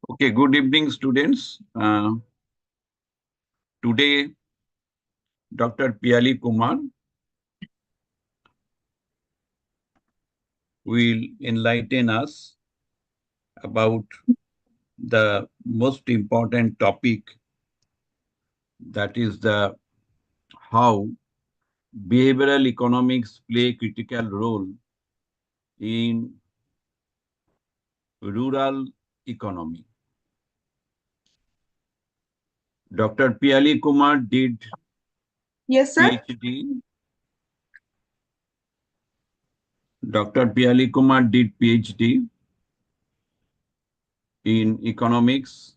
Okay, good evening, students. Today, Dr. Piali Kumar will enlighten us about the most important topic, that is the how behavioral economics play a critical role in rural economy. Dr. Piali Kumar did Yes, sir. PhD. Dr. Piali Kumar did PhD in economics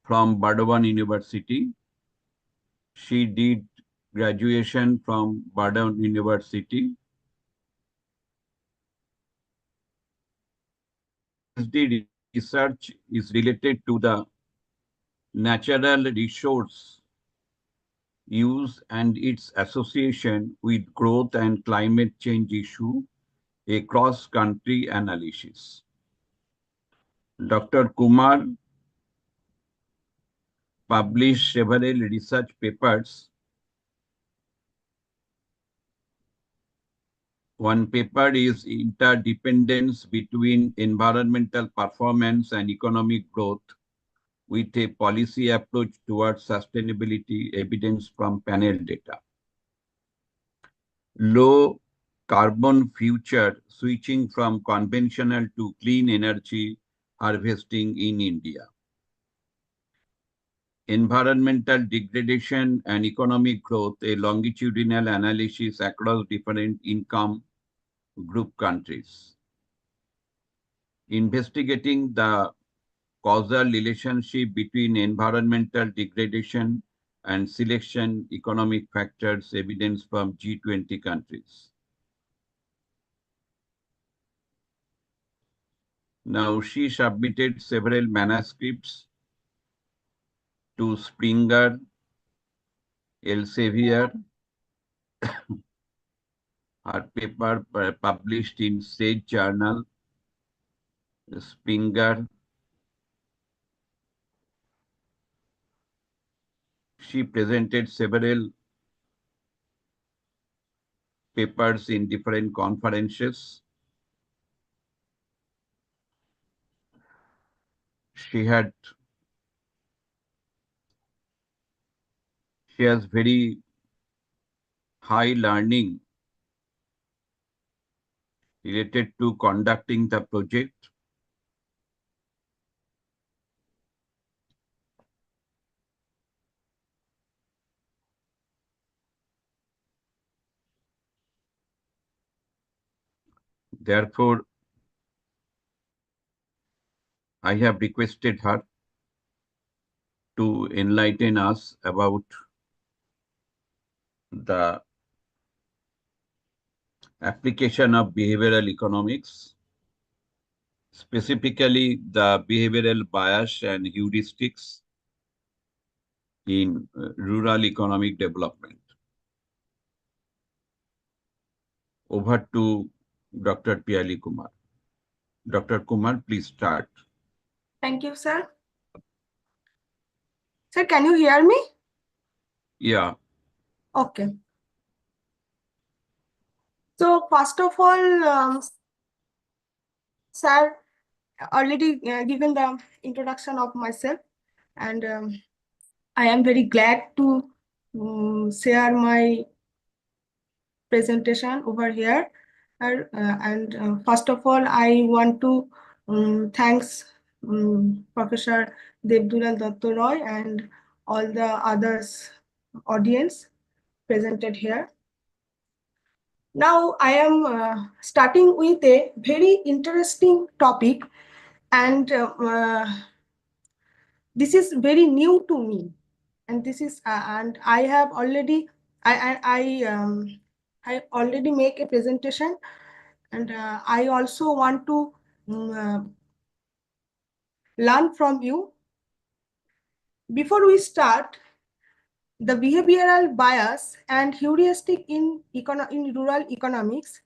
from Bardhaman University. She did graduation from Bardhaman University. PhD research is related to the natural resource use and its association with growth and climate change issue, a cross-country analysis. Dr. Kumar published several research papers. One paper is interdependence between environmental performance and economic growth with a policy approach towards sustainability, evidence from panel data. Low carbon future, switching from conventional to clean energy harvesting in India. Environmental degradation and economic growth, a longitudinal analysis across different income group countries. Investigating the causal relationship between environmental degradation and selection economic factors, evidence from G20 countries. Now, she submitted several manuscripts to Springer, Elsevier. Her paper published in Sage Journal, Springer. She presented several papers in different conferences. She has very high learning related to conducting the project. Therefore, I have requested her to enlighten us about the application of behavioral economics, specifically the behavioral bias and heuristics in rural economic development. Over to Dr. Piali Kumar. Dr. Kumar, please start. Thank you, sir. Sir, can you hear me? Yeah. Okay. So first of all, sir already given the introduction of myself, and I am very glad to share my presentation over here. And first of all, I want to thanks Professor Devdural Dotto Roy and all the others audience presented here. Now I am starting with a very interesting topic, and this is very new to me, and this is and I have already I already make a presentation, and I also want to learn from you. Before we start, the behavioral bias and heuristic in rural economics.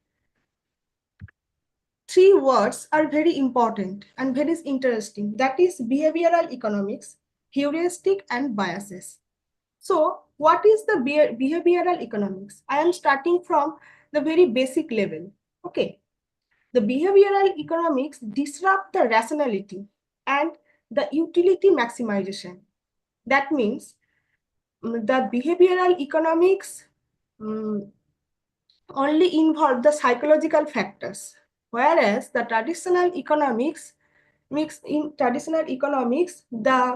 three words are very important and very interesting. That is behavioral economics, heuristic, and biases. So, what is the behavioral economics? I am starting from the very basic level. Okay. The behavioral economics disrupt the rationality and the utility maximization. That means the behavioral economics um, only involve the psychological factors, whereas the traditional economics, the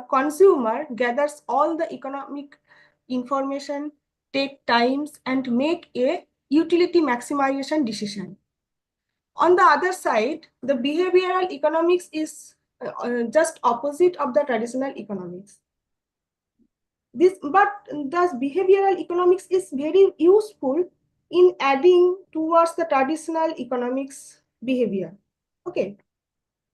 consumer gathers all the economic information, take times, and make a utility maximization decision. On the other side, the behavioral economics is just opposite of the traditional economics. But thus behavioral economics is very useful in adding towards the traditional economics behavior. Okay,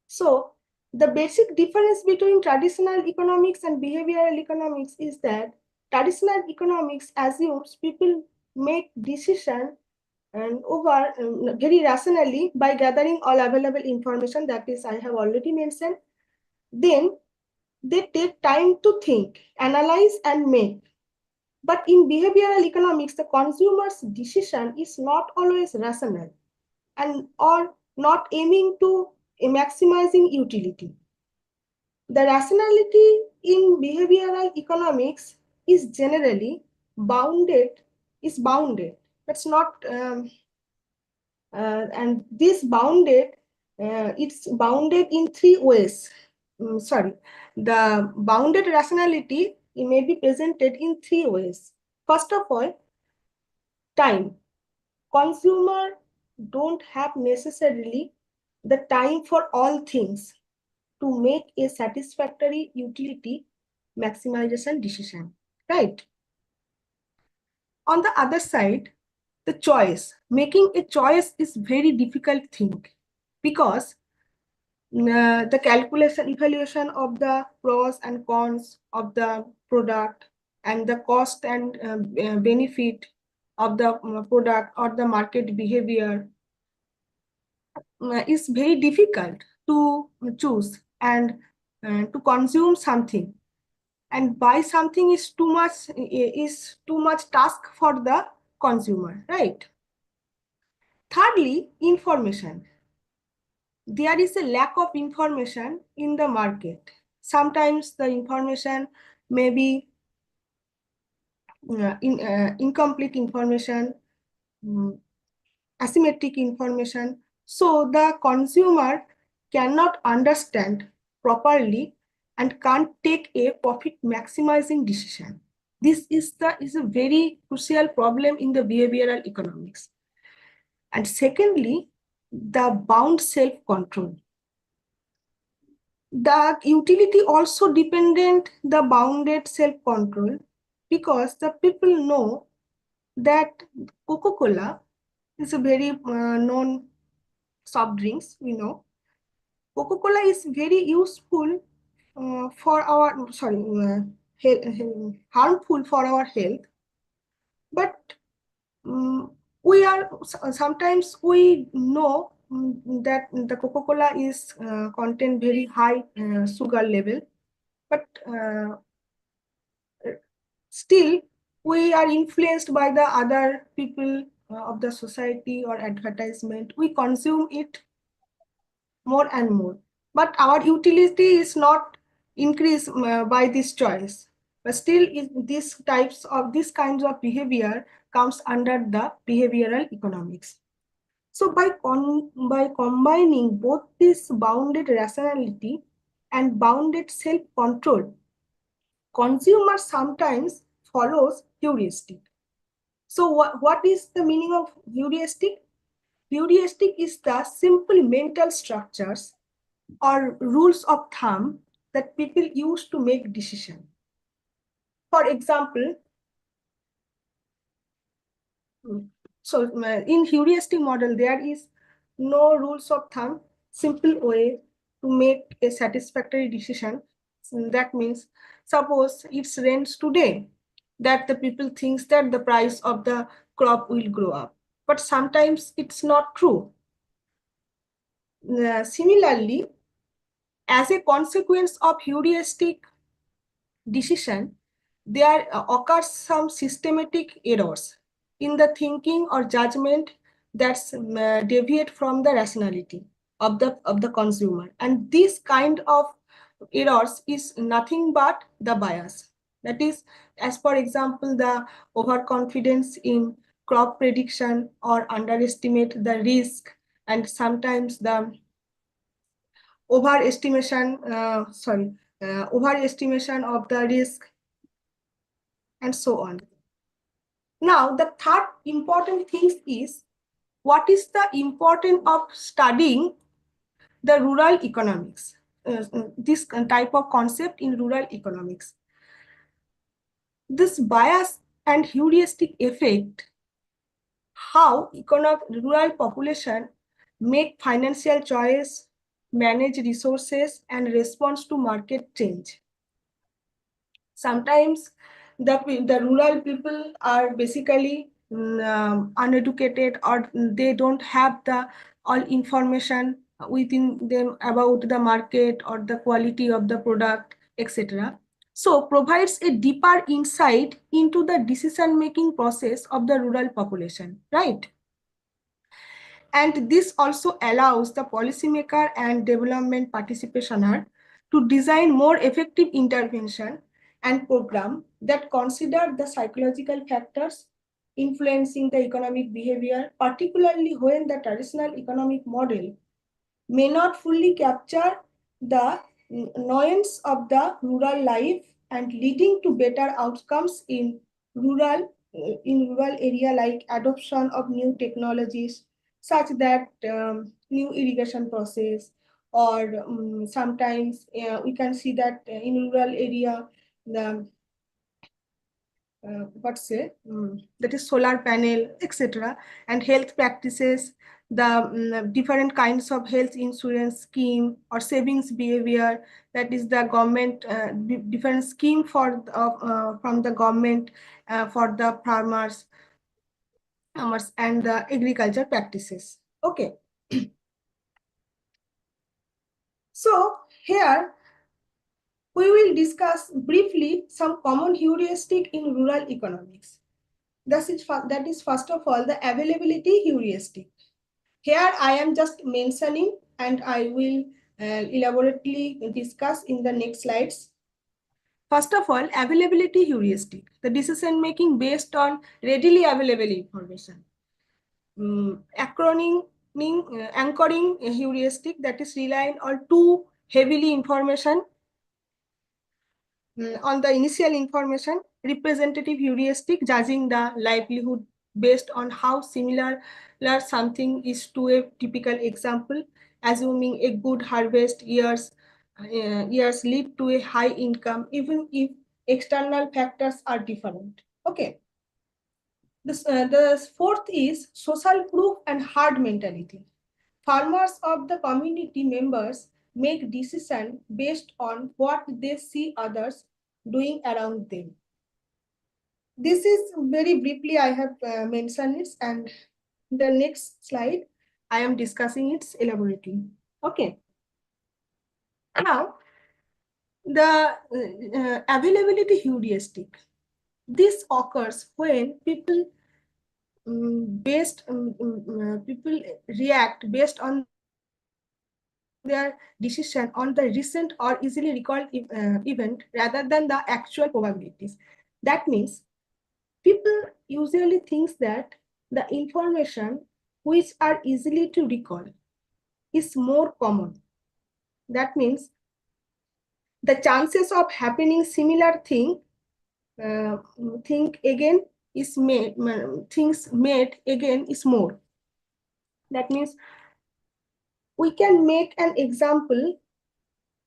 so the basic difference between traditional economics and behavioral economics is that traditional economics assumes people make decision and over very rationally by gathering all available information, that is I have already mentioned. Then they take time to think, analyze, and make. But in behavioral economics, the consumer's decision is not always rational and or not aiming to maximizing utility. The rationality in behavioral economics is generally bounded. It's not, and this it's bounded in three ways. Sorry, the bounded rationality may be presented in three ways. First of all, time. Consumer don't have necessarily the time for all things to make a satisfactory utility maximization decision, right? On the other side, the choice. Making a choice is very difficult thing because the evaluation of the pros and cons of the product and the cost and benefit of the product or the market behavior is very difficult to choose and to consume something, and buy something is too much task for the consumer, right? Thirdly, information. There is a lack of information in the market. Sometimes the information may be incomplete information, asymmetric information. So the consumer cannot understand properly and can't take a profit maximizing decision. This is a very crucial problem in the behavioral economics. And secondly, the bound self-control. The utility also dependent the bounded self-control because the people know that Coca-Cola is a very known soft drinks, we know. Coca-Cola is very useful for our, harmful for our health. But we are, sometimes we know that the Coca-Cola is contain very high sugar level, but still we are influenced by the other people of the society or advertisement. We consume it more and more, but our utility is not increased by this choice. But still, these kinds of behavior comes under the behavioral economics. So by combining both this bounded rationality and bounded self-control, consumer sometimes follows heuristic. So what is the meaning of heuristic? Heuristic is the simple mental structures or rules of thumb that people use to make decisions. For example, in heuristic model, there is no rules of thumb, simple way to make a satisfactory decision. That means, suppose it's rains today, that the people thinks that the price of the crop will grow up. But sometimes it's not true. Similarly, as a consequence of heuristic decision, there occurs some systematic errors in the thinking or judgment that's deviate from the rationality of the consumer, and this kind of errors is nothing but the bias. That is, as for example, the overconfidence in crop prediction or underestimate the risk, and sometimes the overestimation overestimation of the risk, and so on. Now, the third important thing is, what is the importance of studying the rural economics, this type of concept in rural economics. This bias and heuristic effect, how rural population make financial choice, manage resources, and response to market change. Sometimes the rural people are basically uneducated, or they don't have the all information within them about the market or the quality of the product, etc. So provides a deeper insight into the decision making process of the rural population, right? And this also allows the policymaker and development participationer to design more effective intervention and program that consider the psychological factors influencing the economic behavior, particularly when the traditional economic model may not fully capture the nuance of the rural life, and leading to better outcomes in rural area, like adoption of new technologies such that new irrigation process, or sometimes we can see that in rural area the that is solar panel, etc., and health practices, the different kinds of health insurance scheme or savings behavior, that is the government different scheme for from the government for the farmers and the agriculture practices. Okay. So here we will discuss briefly some common heuristic in rural economics. That is first of all the availability heuristic. Here I am just mentioning, and I will elaborately discuss in the next slides. First of all, availability heuristic, the decision making based on readily available information. Anchoring heuristic, that is relying on too heavily information on the initial information. Representative heuristic, judging the livelihood based on how similar something is to a typical example, assuming a good harvest years lead to a high income even if external factors are different. Okay. The fourth is social proof and herd mentality. Farmers of the community members make decisions based on what they see others doing around them. This is very briefly I have mentioned it, and the next slide I am discussing its elaborately. Okay. Now, the availability heuristic. This occurs when people react based on their decision on the recent or easily recalled event rather than the actual probabilities. That means people usually think that the information which are easily to recall is more common. That means the chances of happening similar uh, things made again is more. That means we can make an example.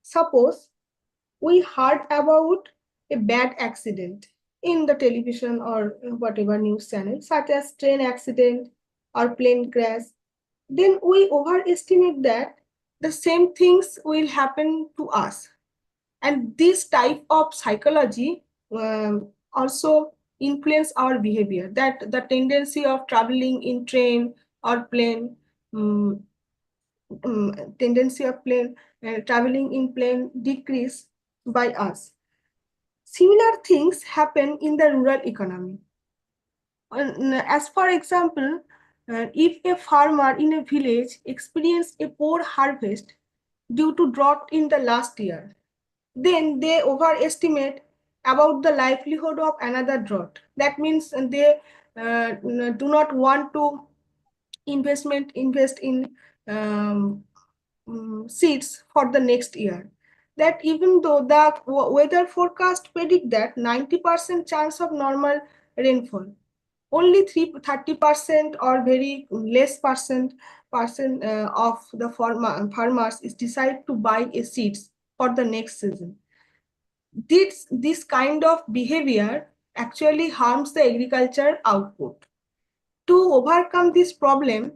Suppose we heard about a bad accident in the television or whatever news channel, such as train accident or plane crash. Then we overestimate that the same things will happen to us. And this type of psychology also influence our behavior, that the tendency of traveling in train or plane tendency of plane traveling in plane decrease by us. Similar things happen in the rural economy. As for example, if a farmer in a village experienced a poor harvest due to drought in the last year, then they overestimate about the livelihood of another drought. That means they do not want to invest in um, seeds for the next year. That even though the weather forecast predict that 90% chance of normal rainfall, only 30% or very less percent of the farmers is decide to buy a seeds for the next season. This kind of behavior actually harms the agriculture output. To overcome this problem,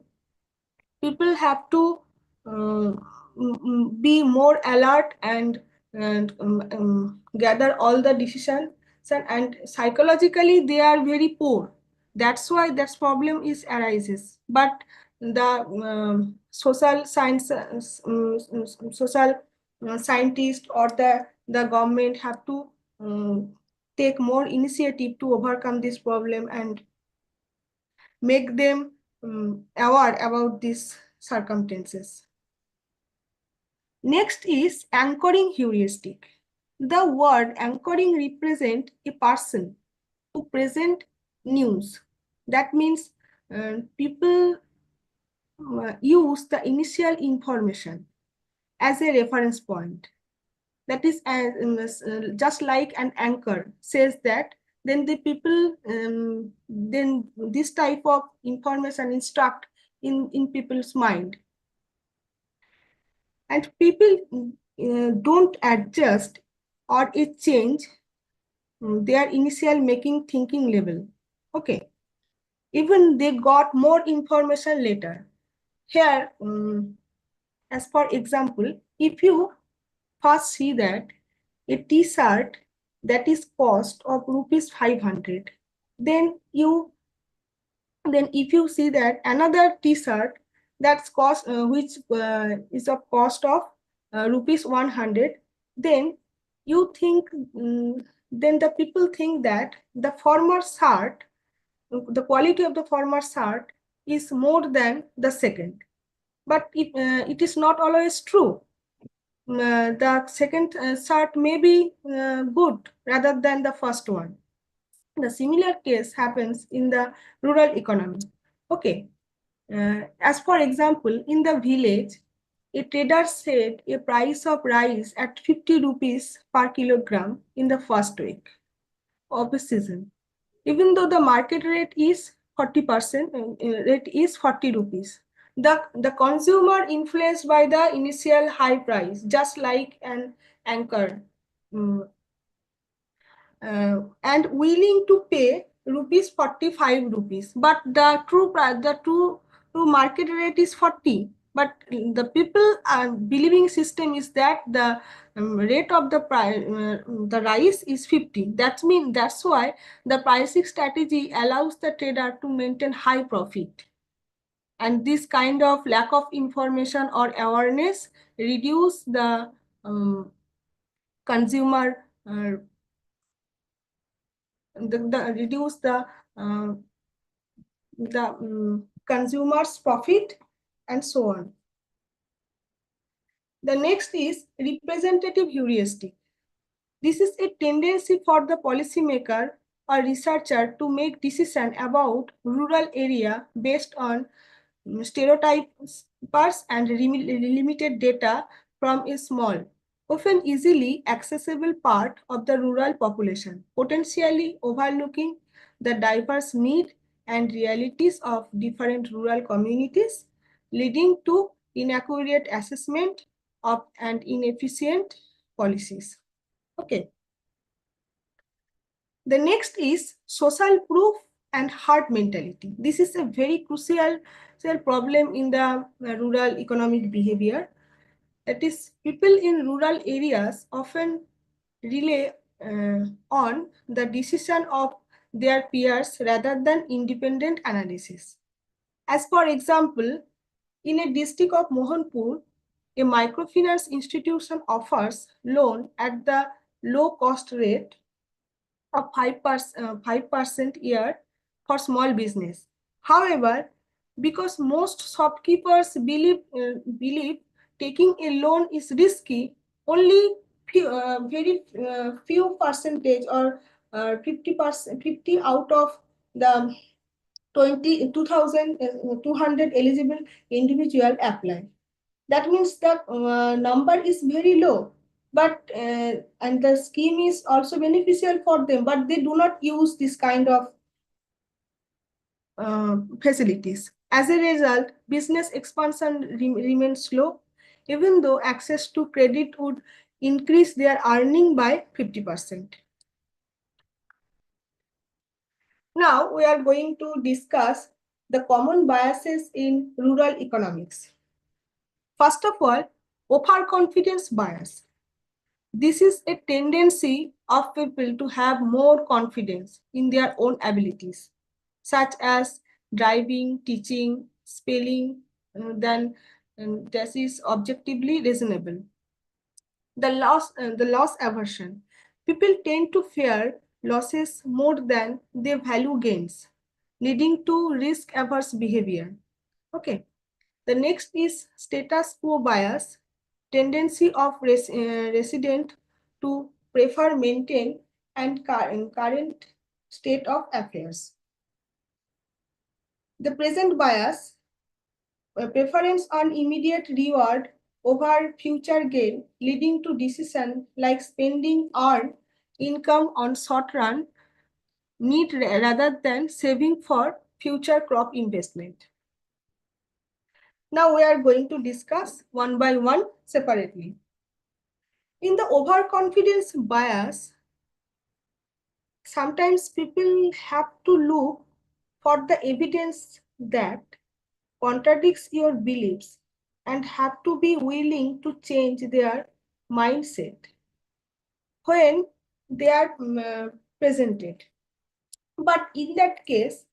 people have to uh, be more alert and gather all the decisions, and psychologically they are very poor. That's why that problem is arises. But the social science social scientist or the government have to um, take more initiative to overcome this problem and make them aware about these circumstances. Next is anchoring heuristic. The word anchoring represents a person who present news. That means people use the initial information as a reference point. That is just like an anchor says that, then the people then this type of information instruct in people's mind, and people don't adjust or it change their initial making thinking level. Okay, even they got more information later. Here as for example, if you first see that a t-shirt that is cost of rupees 500, then you then if you see that another t-shirt that's cost which is of cost of rupees 100, then you think then the people think that the former shirt, the quality of the former shirt is more than the second. But it is not always true. The second shirt may be good rather than the first one. The similar case happens in the rural economy. Okay, as for example, in the village, a trader said a price of rice at 50 rupees per kilogram in the first week of the season, even though the market rate is 40%, rate is 40 rupees. The consumer influenced by the initial high price, just like an anchor, um, and willing to pay rupees 45 rupees, but the true market rate is 40. But the people believing system is that the rate of the price the rice is 50. That's why the pricing strategy allows the trader to maintain high profit. And this kind of lack of information or awareness reduce the consumer reduce uh, the consumer's profit and so on. The next is representative heuristic. This is a tendency for the policymaker or researcher to make decision about rural area based on stereotypes and limited data from a small, often easily accessible part of the rural population, potentially overlooking the diverse needs and realities of different rural communities, leading to inaccurate assessment of and inefficient policies. Okay. The next is social proof and herd mentality. This is a very crucial problem in the rural economic behavior. That is, people in rural areas often rely on the decision of their peers rather than independent analysis. As for example, In a district of Mohanpur, a microfinance institution offers loan at the low cost rate of 5% year for small business. However, because most shopkeepers believe taking a loan is risky, only very few percentage or 50%, 50 out of the 2,200 eligible individual apply. That means the number is very low, but and the scheme is also beneficial for them, but they do not use this kind of facilities. As a result, business expansion remains slow, even though access to credit would increase their earning by 50%. Now we are going to discuss the common biases in rural economics. First of all, overconfidence bias. This is a tendency of people to have more confidence in their own abilities, such as driving, teaching, spelling, than this is objectively reasonable. The loss aversion. People tend to fear losses more than they value gains, leading to risk averse behavior. Okay. The next is status quo bias, tendency of resident to prefer maintain and current state of affairs. The present bias, preference on immediate reward over future gain, leading to decision like spending earned income on short run need rather than saving for future crop investment. Now we are going to discuss one by one separately. In the overconfidence bias, sometimes people have to look for the evidence that contradicts your beliefs and have to be willing to change their mindset when they are presented. But in that case,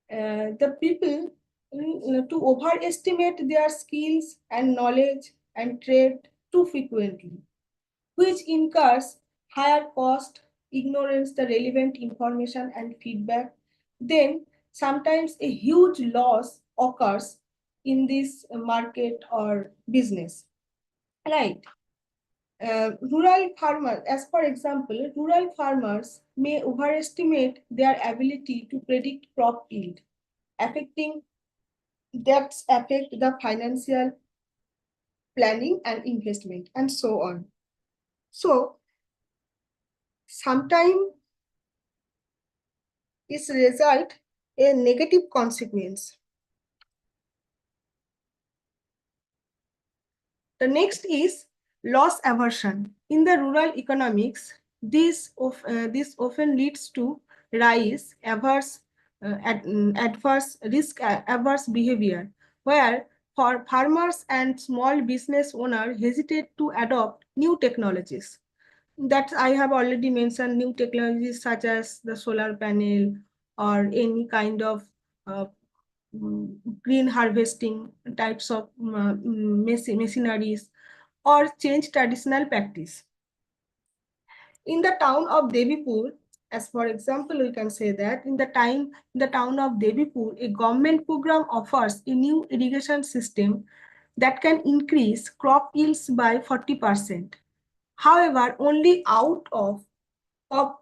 the people to overestimate their skills and knowledge and trade too frequently, which incurs higher cost, ignorance the relevant information and feedback. Then sometimes a huge loss occurs in this market or business. Right. Rural farmers, as for example, rural farmers may overestimate their ability to predict crop yield, affecting debts affect the financial planning and investment, and so on. So sometimes is result a negative consequence. The next is loss aversion. In the rural economics, this often leads to rise adverse risk averse behavior, where for farmers and small business owners hesitate to adopt new technologies. That I have already mentioned, new technologies such as the solar panel or any kind of uh, green harvesting types of machineries, or change traditional practice. In the town of Devipur, as for example, we can say that in the town of Devipur, a government program offers a new irrigation system that can increase crop yields by 40%. However, only out of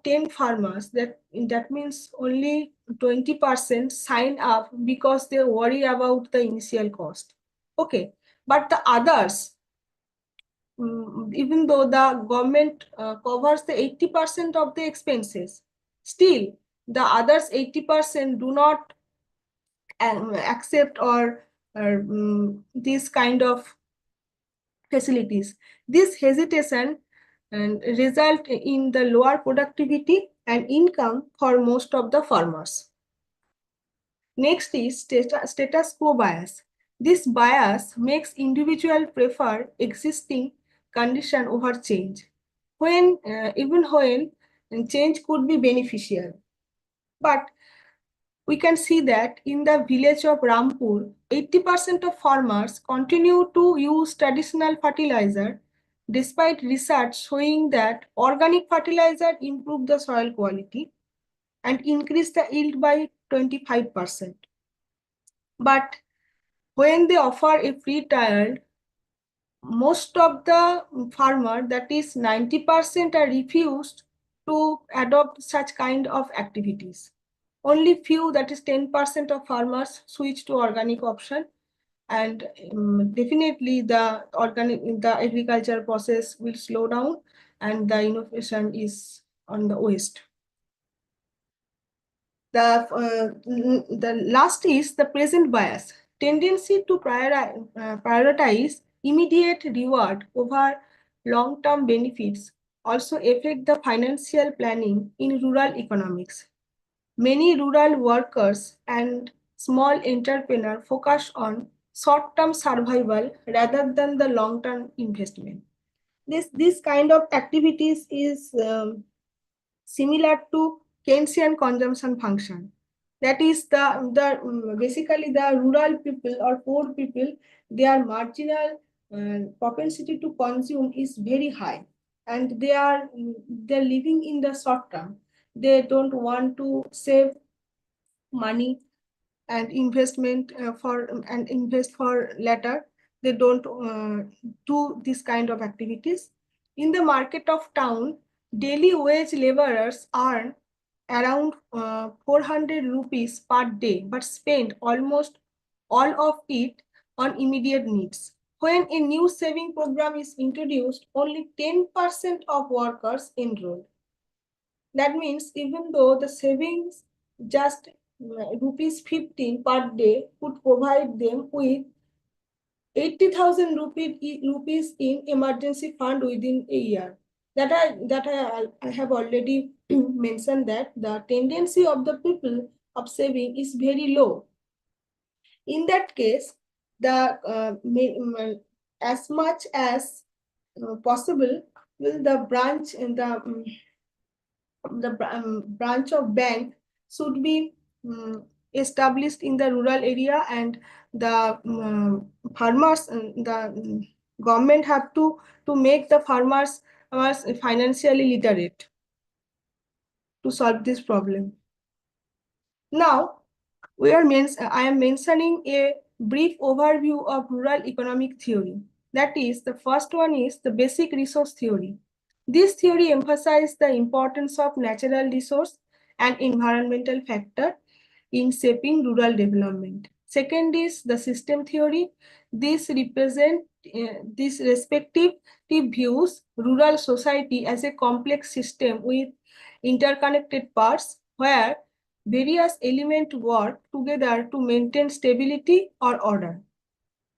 10 farmers, that means only 20% sign up because they worry about the initial cost. Okay, but the others, even though the government covers the 80% of the expenses, still the others 80% do not accept or this kind of facilities. This hesitation result in the lower productivity and income for most of the farmers. Next is status quo bias. This bias makes individual prefer existing condition over change, even when change could be beneficial. But we can see that in the village of Rampur, 80% of farmers continue to use traditional fertilizer despite research showing that organic fertilizer improve the soil quality and increase the yield by 25%. But when they offer a free trial, most of the farmer, that is 90%, are refused to adopt such kind of activities. Only few, that is 10% of farmers, switch to organic option, and definitely the agriculture process will slow down and the innovation is on the waste. The last is the present bias, tendency to prioritize immediate reward over long-term benefits also affect the financial planning in rural economics. Many rural workers and small entrepreneurs focus on short-term survival rather than the long-term investment. This kind of activities is similar to Keynesian consumption function. That is basically the rural people or poor people, their marginal propensity to consume is very high, and they're living in the short term. They don't want to save money and invest for later. They don't do this kind of activities. In the market of town, daily wage laborers earn around 400 rupees per day but spend almost all of it on immediate needs. When a new saving program is introduced, only 10% of workers enroll. That means even though the savings just rupees 15 per day would provide them with 80,000 rupees in emergency fund within a year. I have already mentioned that the tendency of the people of saving is very low. In that case, as much as possible, will the branch in the branch of bank should be established in the rural area, and the farmers, the government have to make the farmers financially literate to solve this problem. Now, I am mentioning a brief overview of rural economic theory. That is, the first one is the basic resource theory. This theory emphasizes the importance of natural resource and environmental factor in shaping rural development. Second is the system theory. This represent this respective views rural society as a complex system with interconnected parts where various elements work together to maintain stability or order.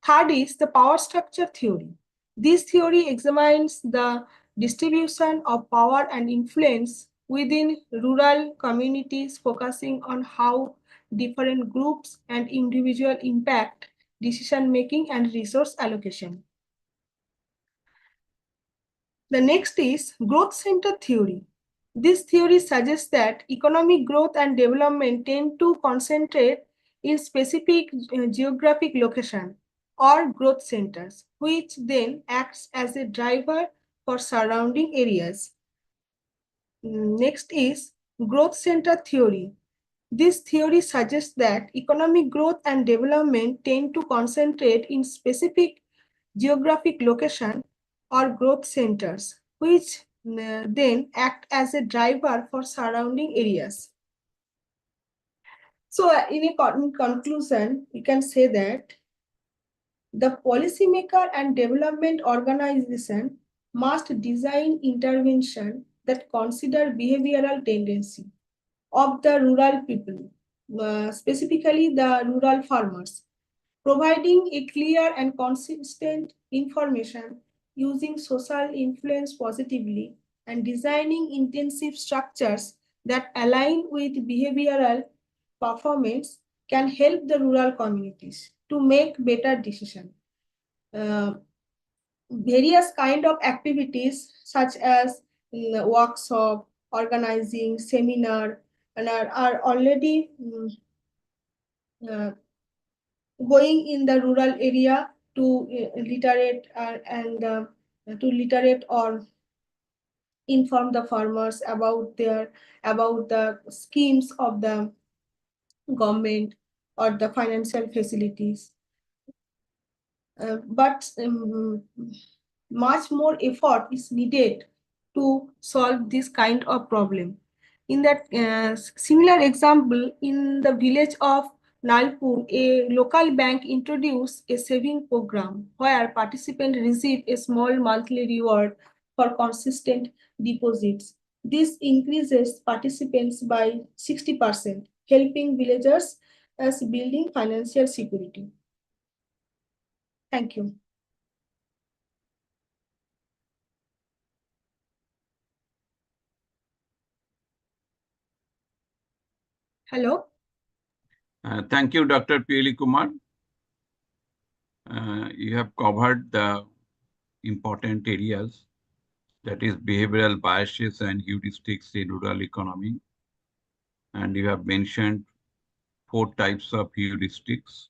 Third is the power structure theory. This theory examines the distribution of power and influence within rural communities, focusing on how different groups and individuals impact decision making and resource allocation. The next is growth center theory. This theory suggests that economic growth and development tend to concentrate in specific geographic location or growth centers, which then acts as a driver for surrounding areas. Next is growth center theory. This theory suggests that economic growth and development tend to concentrate in specific geographic location or growth centers, which then act as a driver for surrounding areas. So, in conclusion, we can say that the policymaker and development organization must design intervention that consider behavioral tendency of the rural people, specifically the rural farmers, providing a clear and consistent information, using social influence positively, and designing intensive structures that align with behavioral performance can help the rural communities to make better decisions. Uh, Various kind of activities such as workshop, organizing, seminar, and are already uh, going in the rural area to literate and to literate or inform the farmers about the schemes of the government or the financial facilities. But much more effort is needed to solve this kind of problem. In that similar example, in the village of Nalpur, a local bank introduced a saving program where participants receive a small monthly reward for consistent deposits. This increases participants by 60%, helping villagers as building financial security. Thank you. Hello. Thank you, Dr. Pili Kumar. You have covered the important areas, that is behavioral biases and heuristics in rural economy. And you have mentioned 4 types of heuristics.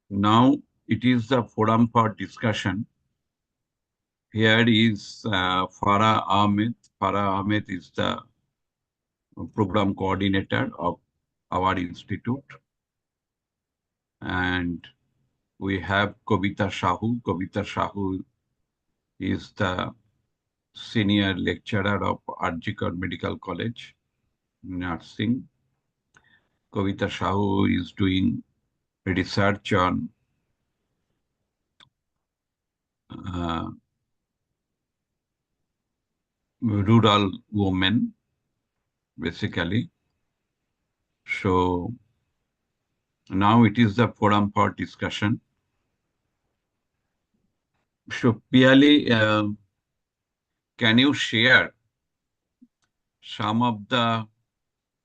Now it is the forum for discussion. Here is Farah Ahmed. Farah Ahmed is the program coordinator of our institute. And we have Kavita Shahu. Kavita Shahu is the senior lecturer of RPRIT Medical College, Nursing. Kavita Shahu is doing research on uh, rural women, basically. So now it is the forum for discussion. So Piali, can you share some of the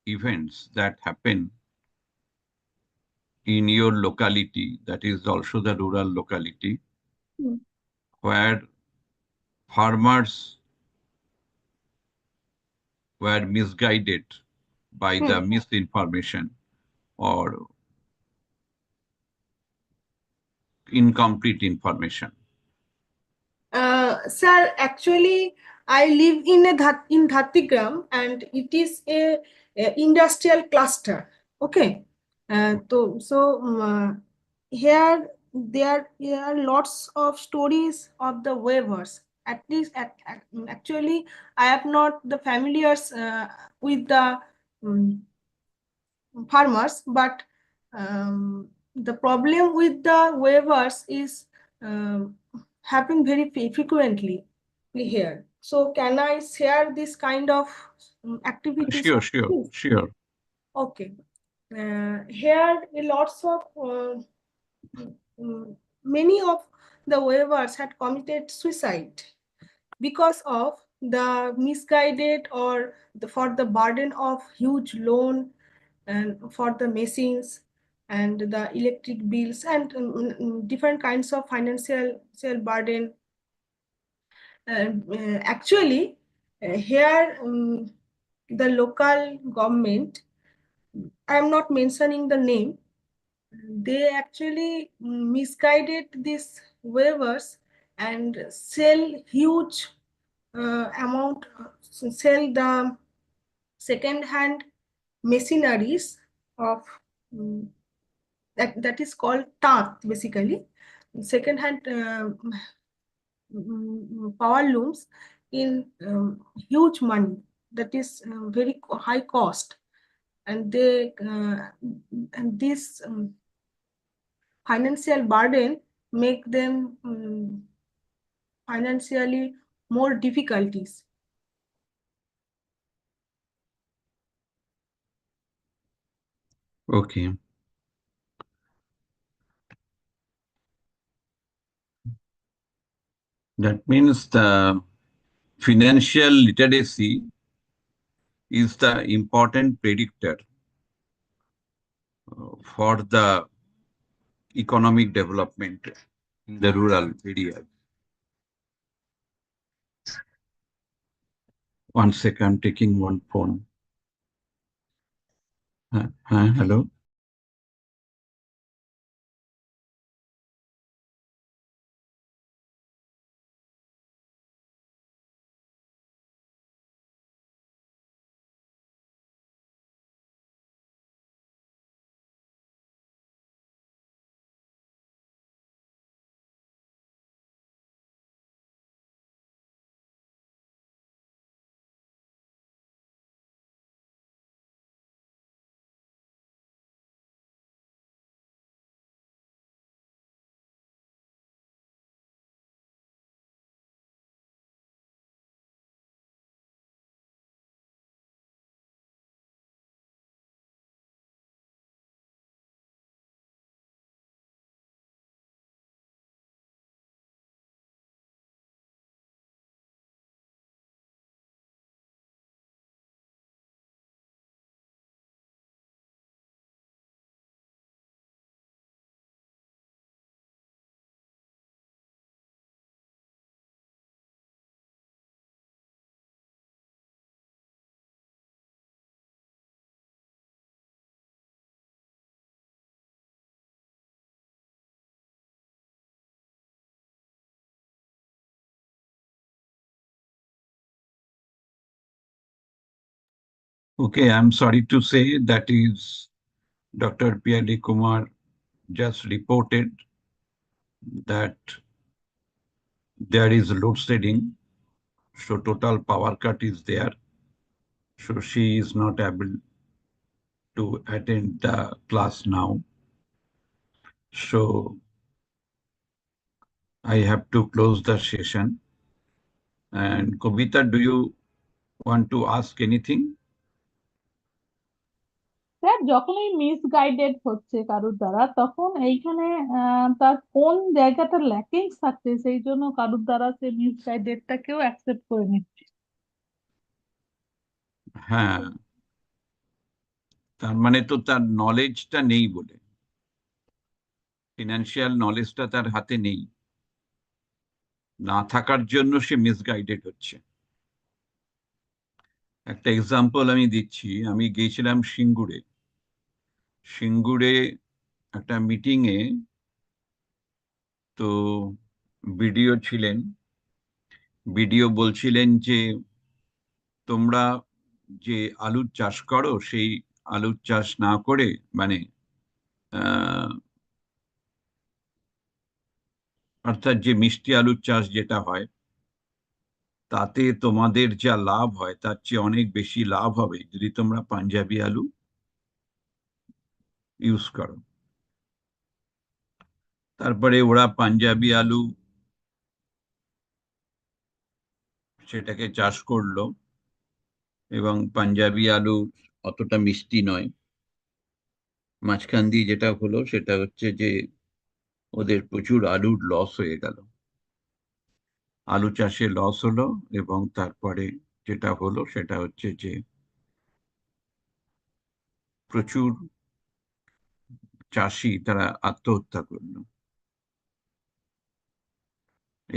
events that happen in your locality, that is also the rural locality, Mm. where farmers were misguided by the Hmm. misinformation or incomplete information? Sir, actually, I live in in Dhatigram, and it is a industrial cluster. Okay, here there are lots of stories of the waivers. At least, actually, I have not the familiars with the um, farmers, but the problem with the waivers is um, happen very frequently here. So can I share this kind of activities? Sure, sure, Please? sure. Okay. Here lots of many of the waivers had committed suicide because of the misguided or for the burden of huge loan and for the machines and the electric bills and different kinds of financial burden. Actually, here the local government, I am not mentioning the name, they actually misguided these waivers and sell huge amount, sell the second hand machineries of um, that is called tat, basically second hand power looms in huge money, that is very high cost, and they and this financial burden make them financially more difficulties. Okay. That means the financial literacy is the important predictor for the economic development in the rural areas. One second, I'm taking one phone. Hello. Okay, I'm sorry to say that is Dr. P.D. Kumar just reported that there is load shedding, so total power cut is there. So she is not able to attend the class now. So I have to close the session. And Kavita, do you want to ask anything? Sir যখন এই misguided হচ্ছে কারোর দ্বারা তখন এইখানে তার কোন জায়গাটা ল্যাকিংস থাকছে সেই জন্য কারোর দ্বারা সে মিসগাইডেডটাকেও অ্যাকসেপ্ট করে নিচ্ছে। হ্যাঁ, তার মানে তো তার নলেজটা নেই বলে, ফিনান্সিয়াল নলেজটা তার হাতে নেই, না থাকার জন্য সে মিসগাইডেড হচ্ছে। একটা এক্সাম্পল আমি দিচ্ছি, আমি গিয়েছিলাম সিঙ্গুরে। সিঙ্গুরে একটা মিটিং এ, তো বিডিও ছিলেন। বিডিও বলছিলেন যে তোমরা যে আলুর চাষ করো সেই আলুর চাষ না করে, মানে অর্থাৎ যে মিষ্টি আলুর চাষ যেটা হয়, তাতে তোমাদের যা লাভ হয় তার চেয়ে অনেক বেশি লাভ হবে যদি তোমরা পাঞ্জাবি আলু ইউজ করো। তারপরে ওরা পাঞ্জাবি আলু সেটাকে চাষ করলো, এবং পাঞ্জাবি আলু অতটা মিষ্টি নয়। মাঝখান দিয়ে যেটা হলো সেটা হচ্ছে যে ওদের প্রচুর আলুর লস হয়ে গেল, আলু চাষে লস হলো। এবং তারপরে যেটা হলো সেটা হচ্ছে যে প্রচুর চাষি তারা আত্মহত্যা করলো।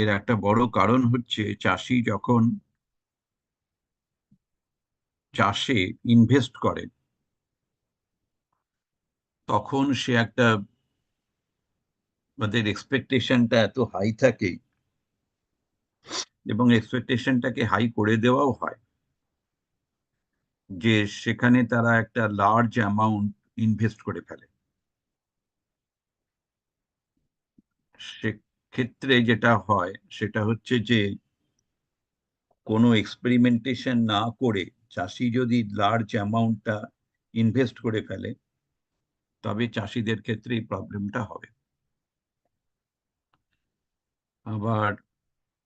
এর একটা বড় কারণ হচ্ছে চাষি যখন চাষে ইনভেস্ট করে তখন সে একটা, তাদের এক্সপেকটেশনটা এত হাই থাকে, এবং এক্সপেকটেশনটাকে হাই করে দেওয়াও হয়, যে সেখানে তারা একটা লার্জ অ্যামাউন্ট ইনভেস্ট করে ফেলে। সেক্ষেত্রে যেটা হয় সেটা হচ্ছে যে কোনো এক্সপেরিমেন্টেশন না করে চাষি যদি লার্জ অ্যামাউন্টটা ইনভেস্ট করে ফেলে, তবে চাষিদের ক্ষেত্রে এই প্রবলেমটা হবে। আবার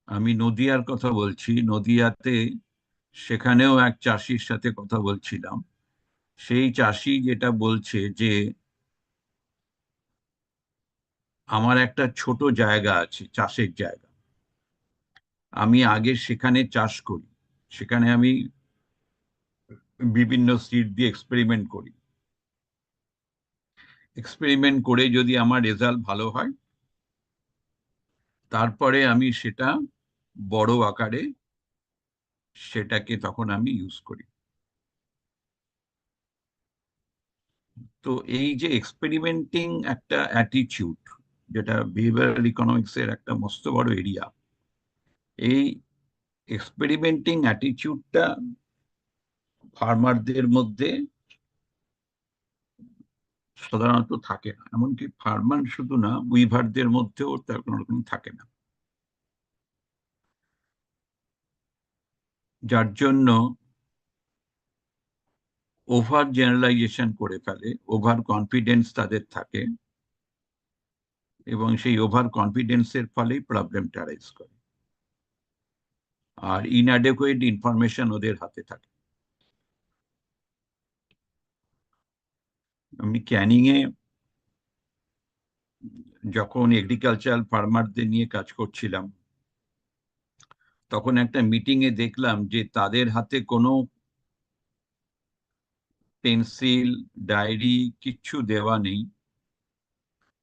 আমি নদিয়ার কথা বলছি, নদিয়াতে সেখানেও এক চাষির সাথে কথা বলছিলাম। সেই চাষি যেটা বলছে যে আমার একটা ছোট জায়গা আছে, চাষের জায়গা, আমি আগে সেখানে চাষ করি, সেখানে আমি বিভিন্ন সিড দিয়ে এক্সপেরিমেন্ট করি। এক্সপেরিমেন্ট করে যদি আমার রেজাল্ট ভালো হয়, তারপরে আমি সেটা বড় আকারে সেটাকে তখন আমি ইউজ করি। তো এই যে এক্সপেরিমেন্টিং একটা অ্যাটিটিউড, যেটা বিহেভিয়ারাল ইকোনমিক্স এর একটা মস্ত বড় এরিয়া, এই এক্সপেরিমেন্টিং অ্যাটিটিউডটা ফার্মারদের মধ্যে সাধারণত থাকে না। এমনকি ফার্মার শুধু না, উইভারদের মধ্যেও তার কোনো রকম থাকে না। যার জন্য ওভার জেনারেলাইজেশন করে ফেলে, ওভার কনফিডেন্স তাদের থাকে, এবং সেই ওভার কনফিডেন্সের ফলেই প্রবলেমটা রাইজ করে। আর ইনঅ্যাডেকুয়েট ইনফরমেশন ওদের হাতে থাকে। আমি ক্যানিং এ যখন এগ্রিকালচারাল ফার্মারদের নিয়ে কাজ করছিলাম, তখন একটা মিটিং এ দেখলাম যে তাদের হাতে কোনো পেন্সিল, ডায়েরি কিচ্ছু দেওয়া নেই,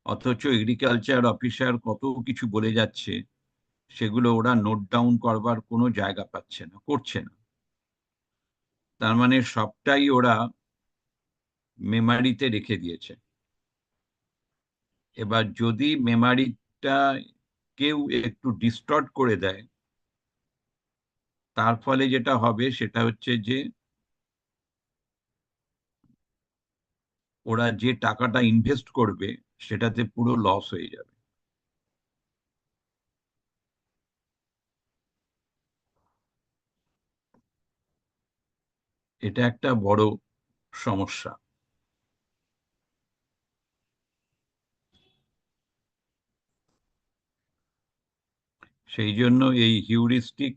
অথচ এগ্রিকালচার অফিসার কত কিছু বলে যাচ্ছে, সেগুলো ওরা নোট ডাউন করবার কোনো জায়গা পাচ্ছে না, করছে না। তার মানে সবটাই ওরা মেমারিতে রেখে দিয়েছে। এবার যদি মেমারিটা কেউ একটু ডিস্টর্ট করে দেয়, তার ফলে যেটা হবে সেটা হচ্ছে যে ওরা যে টাকাটা ইনভেস্ট করবে সেটাতে পুরো লস হয়ে যাবে। এটা একটা বড় সমস্যা। সেই জন্য এই হিউরিস্টিক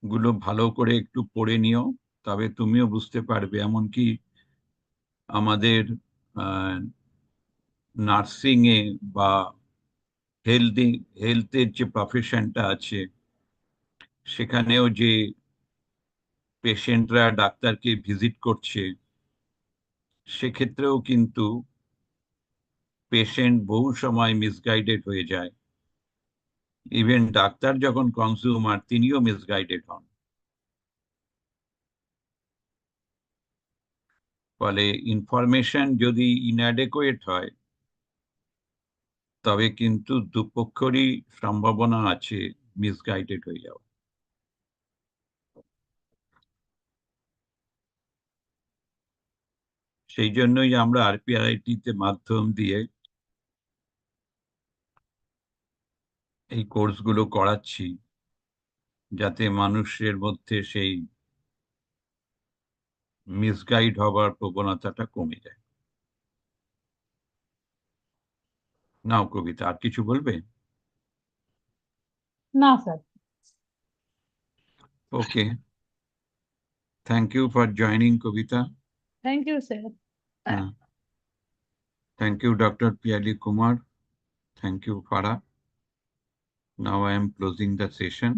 গুলো ভালো করে একটু পড়ে নিও, তবে তুমিও বুঝতে পারবে। এমনকি আমাদের নার্সিং এ বা হেলথের যে প্রফেশনটা আছে, সেখানেও যে পেশেন্টরা ডাক্তারকে ভিজিট করছে, সেক্ষেত্রেও কিন্তু পেশেন্ট বহু সময় মিসগাইডেড হয়ে যায়। ইভেন ডাক্তার যখন কনজিউমার, তিনিও মিসগাইডেড হন। ফলে ইনফরমেশন যদি ইনঅ্যাডেকুয়েট হয়, তবে কিন্তু দুপক্ষেরই সম্ভাবনা আছে মিসগাইডেড হয়ে যাওয়া। সেই জন্যই আমরা আরপিআরআইটিতে মাধ্যম দিয়ে এই কোর্সগুলো করাচ্ছি, যাতে মানুষের মধ্যে সেই মিসগাইড হবার প্রবণতাটা কমে যায়। নাও কবিতা, আর কিছু বলবে? না sir. Okay, thank you for joining Kabita. Thank you sir. Thank you doctor Piyali Kumar. Thank you, Farah. Now I am closing the session.